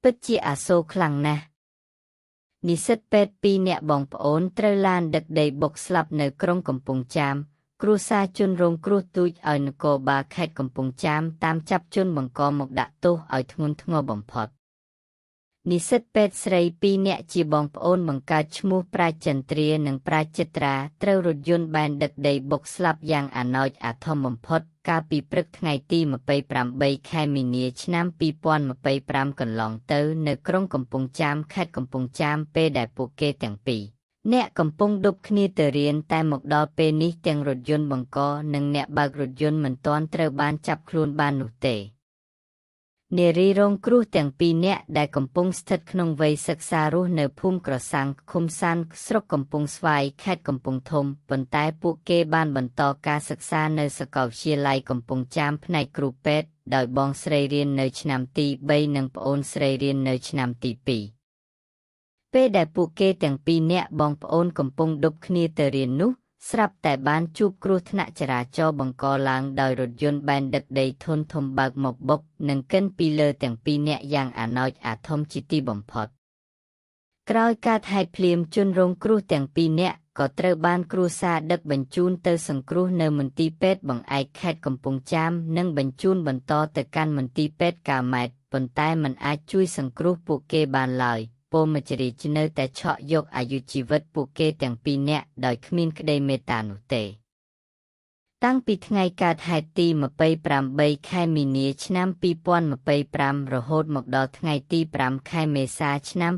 ពិតជាអាសូរខ្លាំងណាស់និស្សិតពេទ្យ2នាក់បងប្អូនត្រូវឡានដឹកដីបុកស្លាប់នៅក្រុងកំពង់ចាមគ្រួសារជនរងគ្រោះទូចឲ្យនគរបាលខេត្តកំពង់ចាមតាមចាប់ជនបង្កមកដាក់ទោសឲ្យធ្ងន់ធ្ងរបំផុតនិស្សិតពេទ្យស្រី2នាក់ជាបងប្អូនបង្កើតឈ្មោះប្រាជ្ញចន្ទ្រានិងប្រាជ្ញចិត្រាត្រូវរថយន្តបែនដឹកដីបុកស្លាប់យ៉ាងអាណោចអាធំបំផុតកាលពីព្រឹកថ្ងៃទី28ខែមីនាឆ្នាំ2025កន្លងទៅនៅក្រុងកំពង់ចាមខេត្តកំពង់ចាមពេលដែលពួកគេទាំងពីរអ្នកកំពុងឌុបគ្នាទៅរៀនតែមកដល់ពេលនេះទាំងរថយន្តបង្កនិងអ្នកបើករថយន្តមិនទាន់ត្រូវបានចាប់ខ្លួនបាននោះទេនារីរងគ្រោះទាំងពីរនាក់ដែលកំពុងស្ថិតក្នុងវ័យសិក្សារស់នៅភូមិក្រសាំងឃុំសានស្រុកកំពង់ស្វាយខេត្តកំពង់ធំប៉ុន្តែពួកគេបានបន្តការសិក្សានៅសាកលវិទ្យាល័យកំពង់ចាមផ្នែកគ្រូពេទ្យដោយបងស្រីរៀននៅឆ្នាំទី3និងប្អូនស្រីរៀននៅឆ្នាំទី2ពេលដែលពួកគេទាំងពីរនាក់បងប្អូនកំពុងឌុបគ្នាទៅរៀននោះស្រាប់តែបានជួបគ្រោះថ្នាក់ចរាចរណ៍បង្កឡើងដោយរថយន្តបែនដឹកដីធុនធំបើកមកបុកនិងកិនពីលើទាំងពីរនាក់យ៉ាងអាណោចអាធំជាទីបំផុតក្រោយការហេតុភ្លាមជនរងគ្រោះទាំងពីរនាក់ក៏ត្រូវបានគ្រួសារដឹកបញ្ជូនទៅសង្គ្រោះនៅមន្ទីរពេទ្យបង្អែកខេត្តកំពង់ចាមនិងបញ្ជូនបន្តទៅកាន់មន្ទីរពេទ្យកាម៉ែតប៉ុន្តែមិនអាចជួយសង្គ្រោះពួកគេបានឡើយពលមច្ចរីនៅតែឆក់យកអាយុជីវិតពួកគេទាំងពីរនាក់ដោយគ្មានក្តីមេត្តានោះទេតាំងពីថ្ងៃកើតហេតុទី28ខែមីនាឆ្នាំ2025រហូតមកដល់ថ្ងៃទី5ខែមេសាឆ្នាំ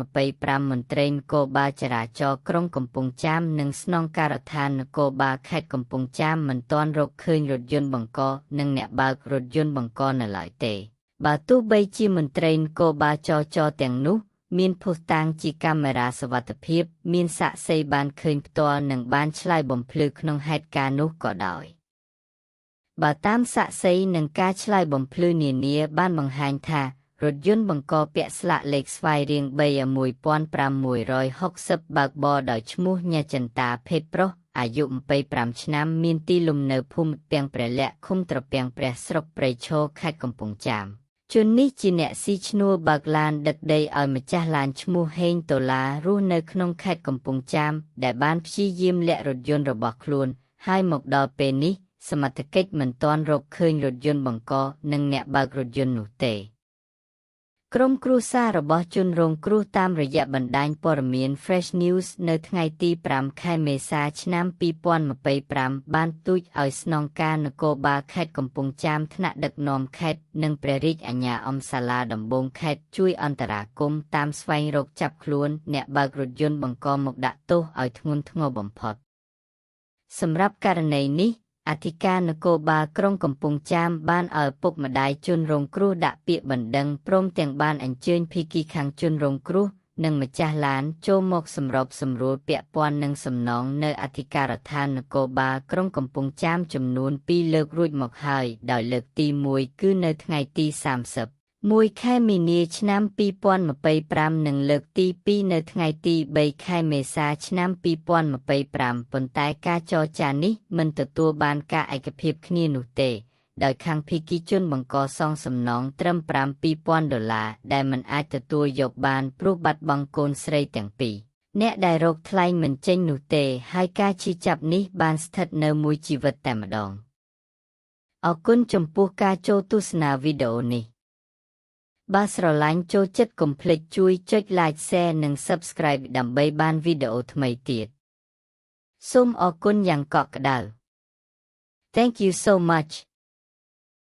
2025មន្ត្រីនគរបាលចរាចរណ៍ក្រុងកំពង់ចាមនិងស្នងការដ្ឋាននគរបាលខេត្តកំពង់ចាមមិនទាន់រកឃើញរថយន្តបង្កនិងអ្នកបើករថយន្តបង្កនៅឡើយទេបើទោះបីជាមន្ត្រីនគរបាលចរទាំងនោះមានភស្តុតាងជាកាមេរ៉ាសុវត្ថិភាពមានសាក្សីបានឃើញផ្ទាល់និងបានឆ្លើយបំភ្លឺក្នុងហេតុការណ៍នោះក៏ដោយបើតាមសាក្សីនិងការឆ្លើយបំភ្លឺនានាបានបង្ហាញថារថយន្តបង្កពាក់ស្លាកលេខស្វាយរៀង31660បើកបរដោយឈ្មោះញ៉ាចិន្តាភេទប្រុសអាយុ25ឆ្នាំមានទីលំនៅភូមិពាំងព្រះលក្ខឃុំត្រពាំងព្រះស្រុកព្រៃឈរខេត្តកំពង់ចាមជននេះជាអ្នកស៊ីឈ្នួលបើកឡានដឹកដីឲ្យម្ចាស់ឡានឈ្មោះហេងដុល្លាររស់នៅក្នុងខេត្តកំពង់ចាមដែលបានព្យាយាមលាក់រថយន្តរបស់ខ្លួនហើយមកដល់ពេលនេះសមត្ថកិច្ចមិនទាន់រកឃើញរថយន្តបង្កនិងអ្នកបើករថយន្តនោះទេក្រុមគ្រួសាររបស់ជនរងគ្រោះតាមរយៈបណ្ដាញព័ត៌មាន Fresh News នៅថ្ងៃទី5ខែមេសាឆ្នាំ2025បានទូចឲ្យស្នងការនគរបាលខេត្តកំពង់ចាមថ្នាក់ដឹកនាំខេត្តនិងព្រះរាជអាជ្ញាអមសាលាដំបងខេត្តជួយអន្តរាគមន៍តាមស្វែងរកចាប់ខ្លួនអ្នកបើករថយន្តបង្កមកដាក់ទោសឲ្យធ្ងន់ធ្ងរបំផុតសម្រាប់ករណីនេះអធិការនគរបាលក្រុងកំពង់ចាមបានឲ្យពុកម្ដាយជនរងគ្រោះដាក់ពាក្យបណ្ដឹងព្រមទាំងបានអញ្ជើញភីគីខាងជនរងគ្រោះនិងម្ចាស់ឡានចូលមកសម្របសម្រួលពាក់ព័ន្ធនឹងសំណងនៅអធិការដ្ឋាននគរបាលក្រុងកំពង់ចាមចំនួន2លើករួចមកហើយដោយលើកទី1គឺនៅថ្ងៃទី31ខែមីនាឆ្នាំ2025និងលើកទី2នៅថ្ងៃទី3ខែមេសាឆ្នាំ2025ប៉ុន្តែការចរចានេះមិនទទួលបានការឯកភាពគ្នានោះទេដោយខាងភីគីជនបង្កសងសំណងត្រឹម$5,000ដែលមិនអាចទទួលយកបានព្រោះបាត់បង់កូនស្រីទាំងពីរអ្នកដែលរកថ្លៃមិនចេញនោះទេហើយការឈឺចាប់នេះបានស្ថិតនៅមួយជីវិតតែម្ដងអរគុណចំពោះការចូលទស្សនាវីដេអូនេះបើស្រឡាញ់ចូលចិត្តកុំភ្លេចជួយចុច Like Share និង Subscribe ដើម្បីបានវីដេអូថ្មីទៀតសូមអរគុណយ៉ាងកក់ក្ដៅ Thank you so much